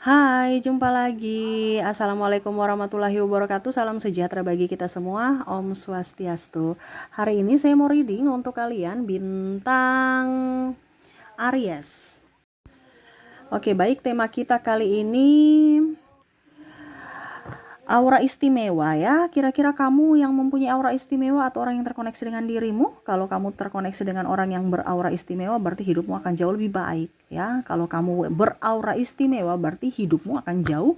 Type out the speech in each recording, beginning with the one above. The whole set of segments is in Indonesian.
Hai, jumpa lagi. Assalamualaikum warahmatullahi wabarakatuh. Salam sejahtera bagi kita semua. Om Swastiastu. Hari ini saya mau reading untuk kalian bintang Aries. Oke, baik, tema kita kali ini aura istimewa ya. Kira-kira kamu yang mempunyai aura istimewa atau orang yang terkoneksi dengan dirimu? Kalau kamu terkoneksi dengan orang yang beraura istimewa, berarti hidupmu akan jauh lebih baik ya. Kalau kamu beraura istimewa, berarti hidupmu akan jauh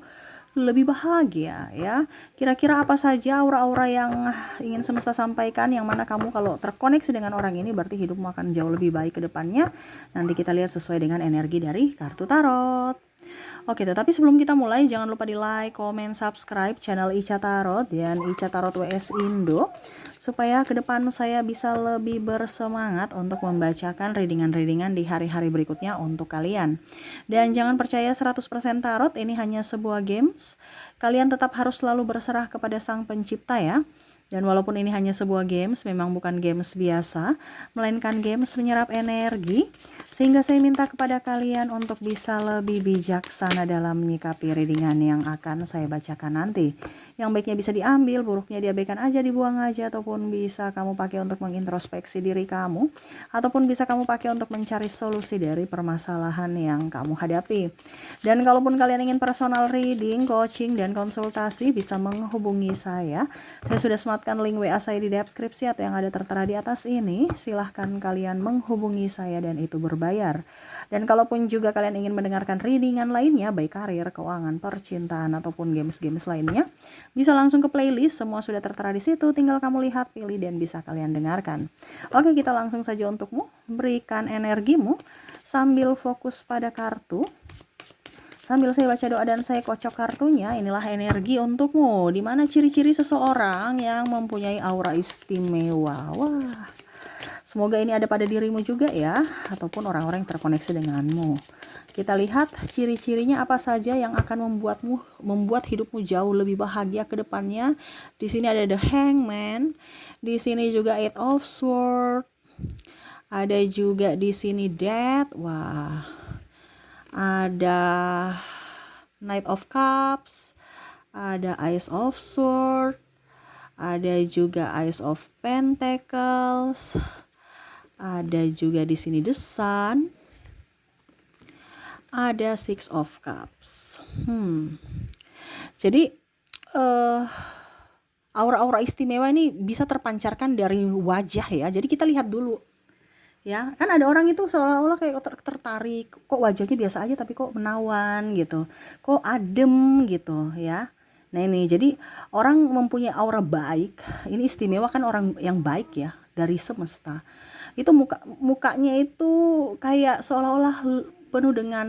lebih bahagia ya. Kira-kira apa saja aura-aura yang ingin semesta sampaikan, yang mana kamu kalau terkoneksi dengan orang ini berarti hidupmu akan jauh lebih baik ke depannya. Nanti kita lihat sesuai dengan energi dari kartu tarot. Oke, tetapi sebelum kita mulai, jangan lupa di like, komen, subscribe channel Ica Tarot dan Ica Tarot WS Indo, supaya ke depan saya bisa lebih bersemangat untuk membacakan readingan-readingan di hari-hari berikutnya untuk kalian. Dan jangan percaya 100% tarot, ini hanya sebuah games. Kalian tetap harus selalu berserah kepada Sang Pencipta ya. Dan walaupun ini hanya sebuah games, memang bukan games biasa, melainkan games menyerap energi, sehingga saya minta kepada kalian untuk bisa lebih bijaksana dalam menyikapi readingan yang akan saya bacakan nanti. Yang baiknya bisa diambil, buruknya diabaikan aja, dibuang aja, ataupun bisa kamu pakai untuk mengintrospeksi diri kamu, ataupun bisa kamu pakai untuk mencari solusi dari permasalahan yang kamu hadapi. Dan kalaupun kalian ingin personal reading, coaching, dan konsultasi, bisa menghubungi saya. Saya sudah sematkan link WA saya di deskripsi atau yang ada tertera di atas ini. Silahkan kalian menghubungi saya dan itu berbayar. Dan kalaupun juga kalian ingin mendengarkan readingan lainnya, baik karir, keuangan, percintaan, ataupun games-games lainnya, bisa langsung ke playlist, semua sudah tertera di situ, tinggal kamu lihat, pilih, dan bisa kalian dengarkan. Oke, kita langsung saja untukmu, berikan energimu sambil fokus pada kartu. Sambil saya baca doa dan saya kocok kartunya, inilah energi untukmu. Dimana ciri-ciri seseorang yang mempunyai aura istimewa. Wah, semoga ini ada pada dirimu juga ya, ataupun orang-orang yang terkoneksi denganmu. Kita lihat ciri-cirinya apa saja yang akan membuat hidupmu jauh lebih bahagia ke depannya. Di sini ada the Hangman, di sini juga Eight of Swords, ada juga di sini Death. Wah, ada Knight of Cups, ada Ace of Swords, ada juga Ace of Pentacles, ada juga di sini The Sun, ada Six of Cups. Jadi aura-aura istimewa ini bisa terpancarkan dari wajah ya. Jadi kita lihat dulu. Ya, kan ada orang itu seolah-olah kayak tertarik, kok wajahnya biasa aja tapi kok menawan gitu, kok adem gitu ya. Nah ini, jadi orang mempunyai aura baik, ini istimewa kan orang yang baik ya, dari semesta. Itu mukanya itu kayak seolah-olah penuh dengan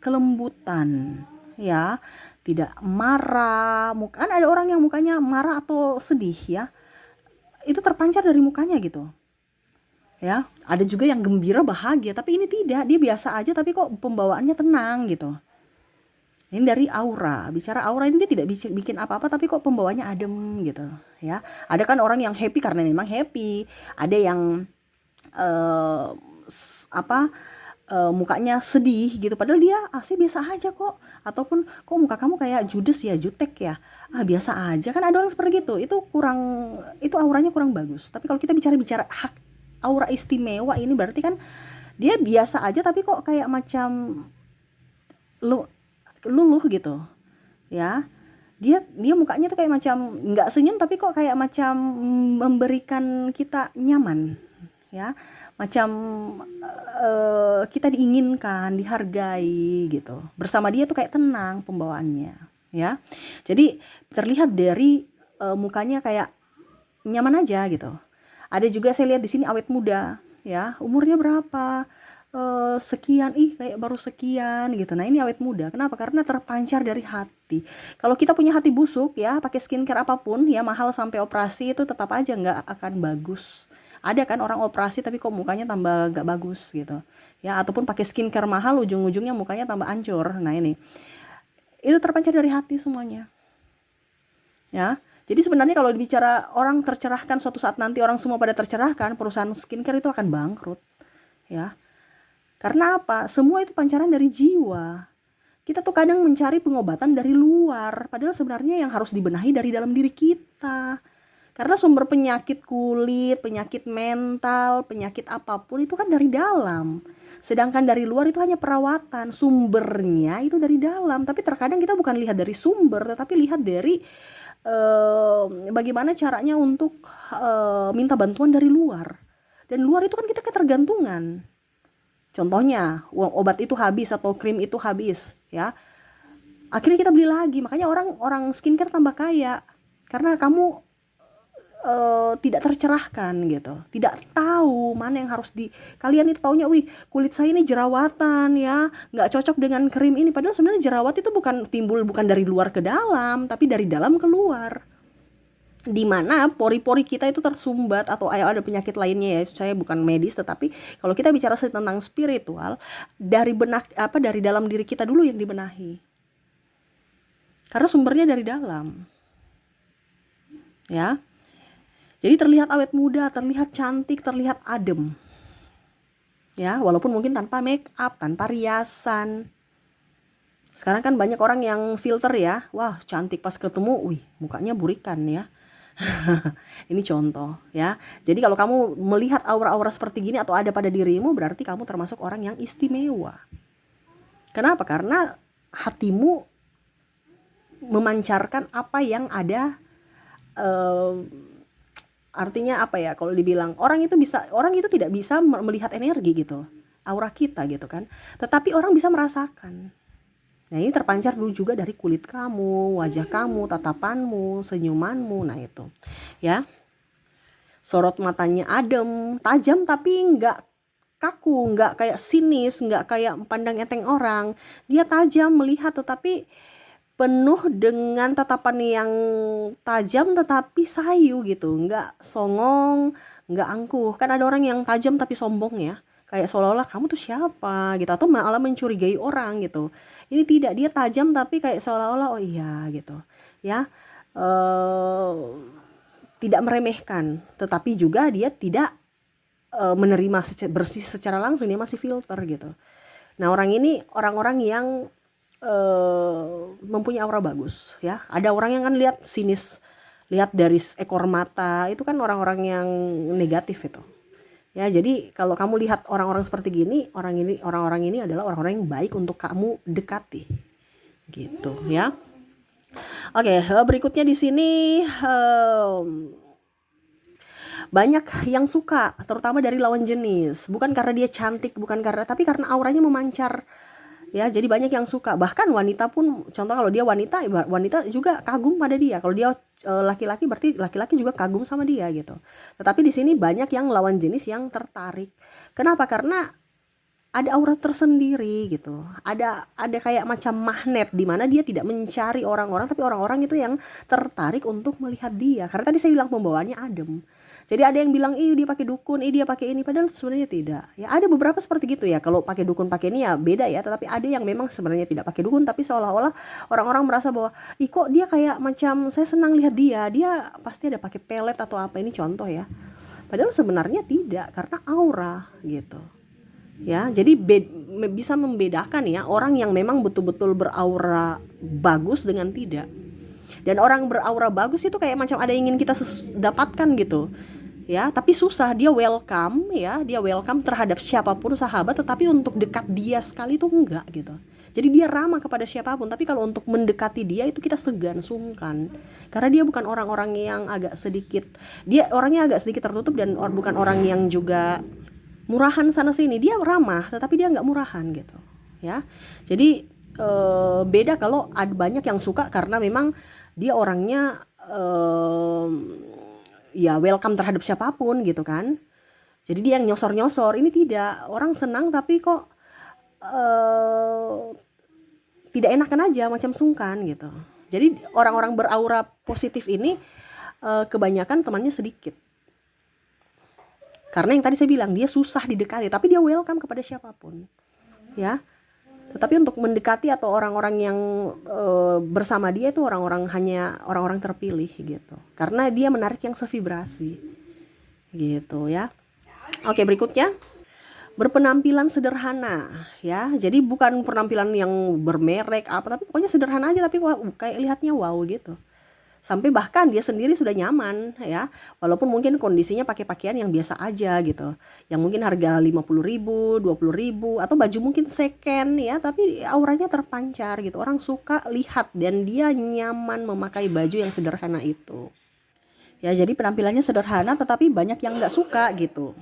kelembutan ya, tidak marah. Kan ada orang yang mukanya marah atau sedih ya, itu terpancar dari mukanya gitu. Ya, ada juga yang gembira, bahagia, tapi ini tidak, dia biasa aja tapi kok pembawaannya tenang gitu. Ini dari aura, bicara aura ini dia tidak bikin apa-apa tapi kok pembawaannya adem gitu ya. Ada kan orang yang happy karena memang happy, ada yang uh, mukanya sedih gitu padahal dia asli biasa aja kok, ataupun kok muka kamu kayak judes ya, jutek ya, biasa aja. Kan ada orang seperti itu kurang, itu auranya kurang bagus. Tapi kalau kita bicara hak aura istimewa ini berarti kan dia biasa aja tapi kok kayak macam luluh gitu ya. Dia mukanya tuh kayak macam nggak senyum tapi kok kayak macam memberikan kita nyaman ya, macam kita diinginkan, dihargai gitu. Bersama dia tuh kayak tenang pembawaannya ya. Jadi terlihat dari mukanya kayak nyaman aja gitu. Ada juga saya lihat di sini awet muda ya, umurnya berapa, sekian, kayak baru sekian gitu. Nah ini awet muda, kenapa? Karena terpancar dari hati. Kalau kita punya hati busuk ya, pakai skincare apapun ya, mahal sampai operasi, itu tetap aja nggak akan bagus. Ada kan orang operasi tapi kok mukanya tambah nggak bagus gitu ya, ataupun pakai skincare mahal ujung-ujungnya mukanya tambah hancur. Nah ini, itu terpancar dari hati semuanya ya. Jadi sebenarnya kalau bicara orang tercerahkan, suatu saat nanti orang semua pada tercerahkan, perusahaan skincare itu akan bangkrut ya. Karena apa? Semua itu pancaran dari jiwa. Kita tuh kadang mencari pengobatan dari luar, padahal sebenarnya yang harus dibenahi dari dalam diri kita. Karena sumber penyakit kulit, penyakit mental, penyakit apapun itu kan dari dalam. Sedangkan dari luar itu hanya perawatan, sumbernya itu dari dalam. Tapi terkadang kita bukan lihat dari sumber, tetapi lihat dari bagaimana caranya untuk minta bantuan dari luar. Dan luar itu kan kita ketergantungan. Contohnya, obat itu habis atau krim itu habis, ya. Akhirnya kita beli lagi. Makanya orang skincare tambah kaya karena kamu tidak tercerahkan gitu, tidak tahu mana yang harus kalian itu taunya, wih kulit saya ini jerawatan ya, nggak cocok dengan krim ini, padahal sebenarnya jerawat itu timbul bukan dari luar ke dalam, tapi dari dalam keluar, di mana pori-pori kita itu tersumbat atau ada penyakit lainnya ya. Saya bukan medis, tetapi kalau kita bicara tentang spiritual, dari dari dalam diri kita dulu yang dibenahi, karena sumbernya dari dalam, ya. Jadi terlihat awet muda, terlihat cantik, terlihat adem. Ya, walaupun mungkin tanpa make up, tanpa riasan. Sekarang kan banyak orang yang filter ya. Wah, cantik pas ketemu, wih, mukanya burikan ya. Ini contoh ya. Jadi kalau kamu melihat aura-aura seperti gini atau ada pada dirimu, berarti kamu termasuk orang yang istimewa. Kenapa? Karena hatimu memancarkan apa yang ada. Artinya apa ya, kalau dibilang orang itu tidak bisa melihat energi gitu, aura kita gitu kan, tetapi orang bisa merasakan. Nah ini terpancar dulu juga dari kulit kamu, wajah kamu, tatapanmu, senyumanmu. Nah itu ya, sorot matanya adem, tajam tapi nggak kaku, nggak kayak sinis, nggak kayak pandang enteng orang. Dia tajam melihat tetapi penuh dengan tatapan yang tajam tetapi sayu gitu, nggak songong, nggak angkuh. Kan ada orang yang tajam tapi sombong ya, kayak seolah-olah kamu tuh siapa gitu, atau malah mencurigai orang gitu. Ini tidak, dia tajam tapi kayak seolah-olah oh iya gitu ya, tidak meremehkan, tetapi juga dia tidak menerima bersih secara langsung, dia masih filter gitu. Nah orang ini orang-orang yang mempunyai aura bagus ya. Ada orang yang kan lihat sinis, lihat dari ekor mata, itu kan orang-orang yang negatif itu ya. Jadi kalau kamu lihat orang-orang seperti gini, orang-orang ini adalah orang-orang yang baik untuk kamu dekati gitu ya. Oke, berikutnya di sini banyak yang suka, terutama dari lawan jenis, bukan karena dia cantik, tapi karena auranya memancar. Ya, jadi banyak yang suka. Bahkan wanita pun, contoh kalau dia wanita juga kagum pada dia. Kalau dia laki-laki, berarti laki-laki juga kagum sama dia gitu. Tetapi di sini banyak yang lawan jenis yang tertarik. Kenapa? Karena ada aura tersendiri gitu. Ada kayak macam magnet di mana dia tidak mencari orang-orang, tapi orang-orang itu yang tertarik untuk melihat dia. Karena tadi saya bilang pembawaannya adem. Jadi ada yang bilang dia pakai dukun, dia pakai ini, padahal sebenarnya tidak. Ya ada beberapa seperti gitu ya. Kalau pakai dukun pakai ini ya beda ya, tetapi ada yang memang sebenarnya tidak pakai dukun, tapi seolah-olah orang-orang merasa bahwa kok dia kayak macam saya senang lihat dia pasti ada pakai pelet atau apa, ini contoh ya. Padahal sebenarnya tidak, karena aura gitu. Ya, jadi bisa membedakan ya orang yang memang betul-betul beraura bagus dengan tidak. Dan orang beraura bagus itu kayak macam ada yang ingin kita dapatkan gitu ya, tapi susah, dia welcome terhadap siapapun sahabat, tetapi untuk dekat dia sekali itu enggak gitu. Jadi dia ramah kepada siapapun, tapi kalau untuk mendekati dia itu kita segan, sungkan, karena dia bukan orang-orang yang dia orangnya agak sedikit tertutup, dan bukan orang yang juga murahan sana sini. Dia ramah tetapi dia nggak murahan gitu ya. Jadi beda kalau ada banyak yang suka karena memang dia orangnya ya welcome terhadap siapapun gitu kan. Jadi dia yang nyosor-nyosor. Ini tidak, orang senang tapi kok tidak enakan aja, macam sungkan gitu. Jadi orang-orang beraura positif ini kebanyakan temannya sedikit. Karena yang tadi saya bilang, dia susah didekati, tapi dia welcome kepada siapapun ya. Tetapi untuk mendekati atau orang-orang yang bersama dia itu hanya orang-orang terpilih gitu, karena dia menarik yang sevibrasi gitu ya. Oke, berikutnya berpenampilan sederhana ya. Jadi bukan penampilan yang bermerek apa, tapi pokoknya sederhana aja, tapi kayak lihatnya wow gitu. Sampai bahkan dia sendiri sudah nyaman ya, walaupun mungkin kondisinya pakai pakaian yang biasa aja gitu, yang mungkin harga 50.000, 20.000, atau baju mungkin second ya, tapi auranya terpancar gitu, orang suka lihat dan dia nyaman memakai baju yang sederhana itu. Ya, jadi penampilannya sederhana tetapi banyak yang nggak suka gitu.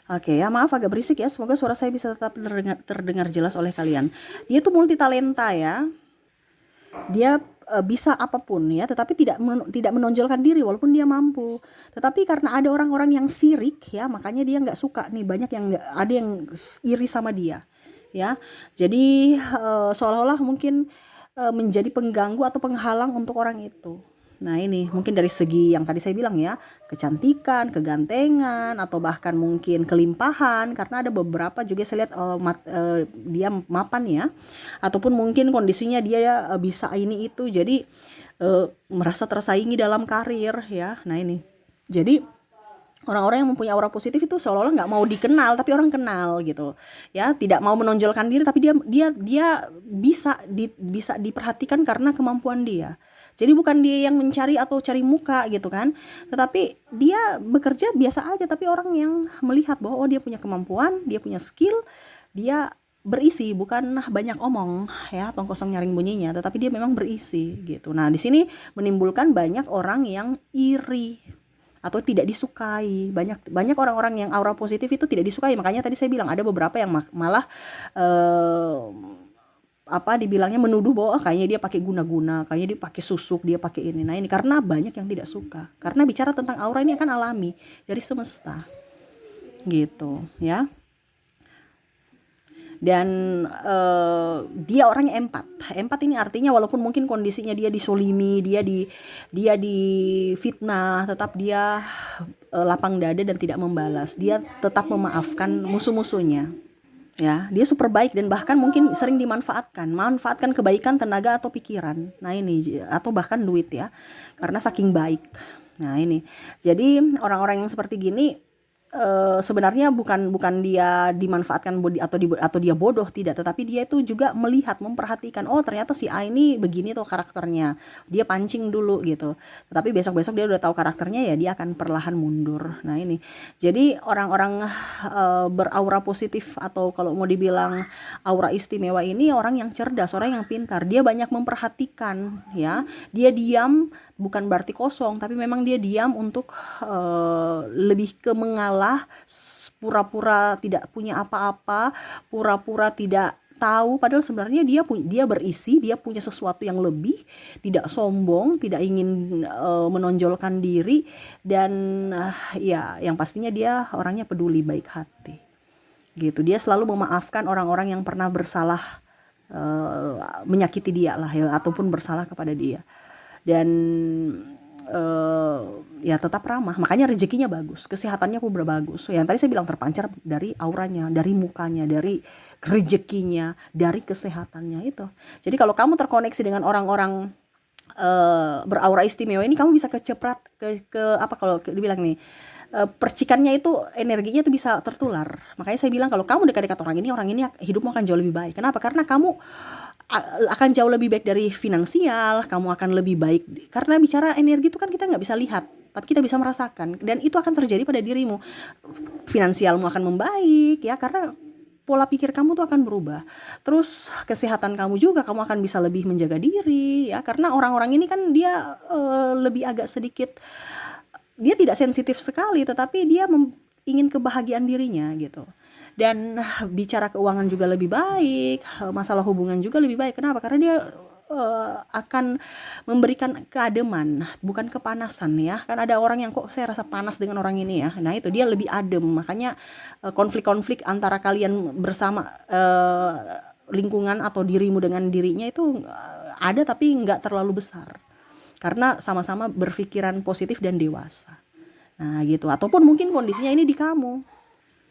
Oke ya, maaf agak berisik ya. Semoga suara saya bisa tetap terdengar jelas oleh kalian. Dia tuh multi talenta ya. Dia bisa apapun ya, tetapi tidak menonjolkan diri walaupun dia mampu. Tetapi karena ada orang-orang yang sirik ya, makanya dia nggak suka nih, banyak yang ada yang iri sama dia ya. Jadi seolah-olah mungkin menjadi pengganggu atau penghalang untuk orang itu. Nah ini mungkin dari segi yang tadi saya bilang ya, kecantikan, kegantengan, atau bahkan mungkin kelimpahan, karena ada beberapa juga saya lihat dia mapan ya, ataupun mungkin kondisinya dia bisa ini itu, jadi merasa tersaingi dalam karir ya. Nah ini, jadi orang-orang yang mempunyai aura positif itu seolah-olah nggak mau dikenal tapi orang kenal gitu ya, tidak mau menonjolkan diri tapi dia bisa diperhatikan karena kemampuan dia. Jadi bukan dia yang mencari atau cari muka gitu kan, tetapi dia bekerja biasa aja tapi orang yang melihat bahwa oh dia punya kemampuan, dia punya skill, dia berisi, bukan banyak omong ya, tong kosong nyaring bunyinya, tetapi dia memang berisi gitu. Nah di sini menimbulkan banyak orang yang iri atau tidak disukai. Banyak orang-orang yang aura positif itu tidak disukai. Makanya tadi saya bilang ada beberapa yang malah eh, dibilangnya menuduh bahwa kayaknya dia pakai guna-guna, kayaknya dia pakai susuk, dia pakai ini. Nah ini karena banyak yang tidak suka. Karena bicara tentang aura ini akan alami dari semesta, gitu ya. Dan dia orangnya empat ini artinya walaupun mungkin kondisinya dia disolimi, dia difitnah, tetap dia lapang dada dan tidak membalas, dia tetap memaafkan musuh-musuhnya ya. Dia super baik dan bahkan mungkin sering manfaatkan kebaikan, tenaga atau pikiran, nah ini, atau bahkan duit ya, karena saking baik. Nah ini, jadi orang-orang yang seperti gini sebenarnya bukan dia dimanfaatkan atau dia bodoh, tidak, tetapi dia itu juga melihat, memperhatikan, oh ternyata si A ini begini tuh karakternya, dia pancing dulu gitu, tetapi besok-besok dia udah tahu karakternya ya, dia akan perlahan mundur. Nah ini, jadi orang-orang beraura positif atau kalau mau dibilang aura istimewa ini orang yang cerdas, orang yang pintar, dia banyak memperhatikan ya, dia diam bukan berarti kosong, tapi memang dia diam untuk lebih ke mengalah, pura-pura tidak punya apa-apa, pura-pura tidak tahu, padahal sebenarnya dia berisi, dia punya sesuatu yang lebih, tidak sombong, tidak ingin menonjolkan diri, dan ya yang pastinya dia orangnya peduli, baik hati gitu. Dia selalu memaafkan orang-orang yang pernah bersalah, menyakiti dia lah ya, ataupun bersalah kepada dia. Dan ya tetap ramah, makanya rezekinya bagus, kesehatannya pun bagus. Yang tadi saya bilang terpancar dari auranya, dari mukanya, dari rezekinya, dari kesehatannya itu. Jadi kalau kamu terkoneksi dengan orang-orang beraura istimewa ini, kamu bisa keceprat ke apa, kalau dibilang nih, percikannya itu, energinya itu bisa tertular. Makanya saya bilang kalau kamu dekat-dekat orang ini hidupmu akan jauh lebih baik. Kenapa? Karena kamu akan jauh lebih baik dari finansial, kamu akan lebih baik, karena bicara energi itu kan kita nggak bisa lihat, tapi kita bisa merasakan, dan itu akan terjadi pada dirimu. Finansialmu akan membaik ya, karena pola pikir kamu tuh akan berubah. Terus kesehatan kamu juga, kamu akan bisa lebih menjaga diri ya, karena orang-orang ini kan dia lebih agak sedikit, dia tidak sensitif sekali, tetapi dia ingin kebahagiaan dirinya gitu. Dan bicara keuangan juga lebih baik, masalah hubungan juga lebih baik. Kenapa? Karena dia akan memberikan keademan, bukan kepanasan ya. Kan ada orang yang kok saya rasa panas dengan orang ini ya. Nah itu dia lebih adem, makanya konflik-konflik antara kalian bersama, lingkungan atau dirimu dengan dirinya itu ada tapi nggak terlalu besar. Karena sama-sama berpikiran positif dan dewasa. Nah gitu, ataupun mungkin kondisinya ini di kamu.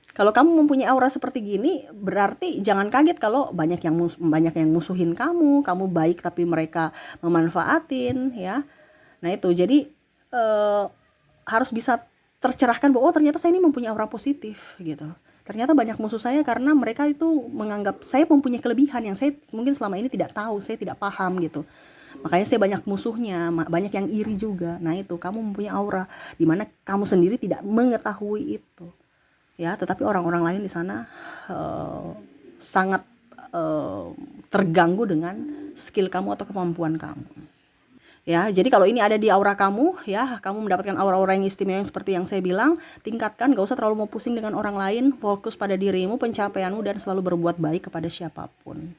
Kalau kamu mempunyai aura seperti gini, berarti jangan kaget kalau banyak yang musuhin kamu. Kamu baik tapi mereka memanfaatin ya. Nah itu, jadi harus bisa tercerahkan bahwa oh ternyata saya ini mempunyai aura positif gitu. Ternyata banyak musuh saya karena mereka itu menganggap saya mempunyai kelebihan yang saya mungkin selama ini tidak tahu, saya tidak paham gitu. Makanya saya banyak musuhnya, banyak yang iri juga. Nah itu, kamu mempunyai aura di mana kamu sendiri tidak mengetahui itu. Ya, tetapi orang-orang lain di sana sangat terganggu dengan skill kamu atau kemampuan kamu. Ya, jadi kalau ini ada di aura kamu, ya, kamu mendapatkan aura-aura yang istimewa yang seperti yang saya bilang, tingkatkan, gak usah terlalu mau pusing dengan orang lain, fokus pada dirimu, pencapaianmu, dan selalu berbuat baik kepada siapapun.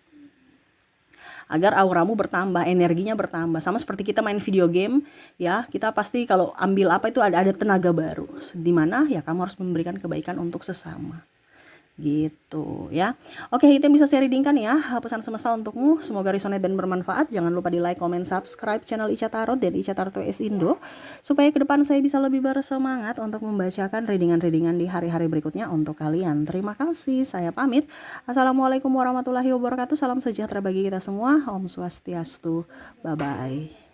Agar auramu bertambah, energinya bertambah. Sama seperti kita main video game, ya, kita pasti kalau ambil apa itu ada tenaga baru. Dimana ya kamu harus memberikan kebaikan untuk sesama. Gitu ya. Oke, itu yang bisa saya readingkan ya, pesan semesta untukmu. Semoga resonate dan bermanfaat. Jangan lupa di like, comment, subscribe channel Ica Tarot dan Ica Tarot S Indo, supaya ke depan saya bisa lebih bersemangat untuk membacakan readingan-readingan di hari-hari berikutnya untuk kalian. Terima kasih, saya pamit. Assalamualaikum warahmatullahi wabarakatuh. Salam sejahtera bagi kita semua. Om Swastiastu. Bye bye.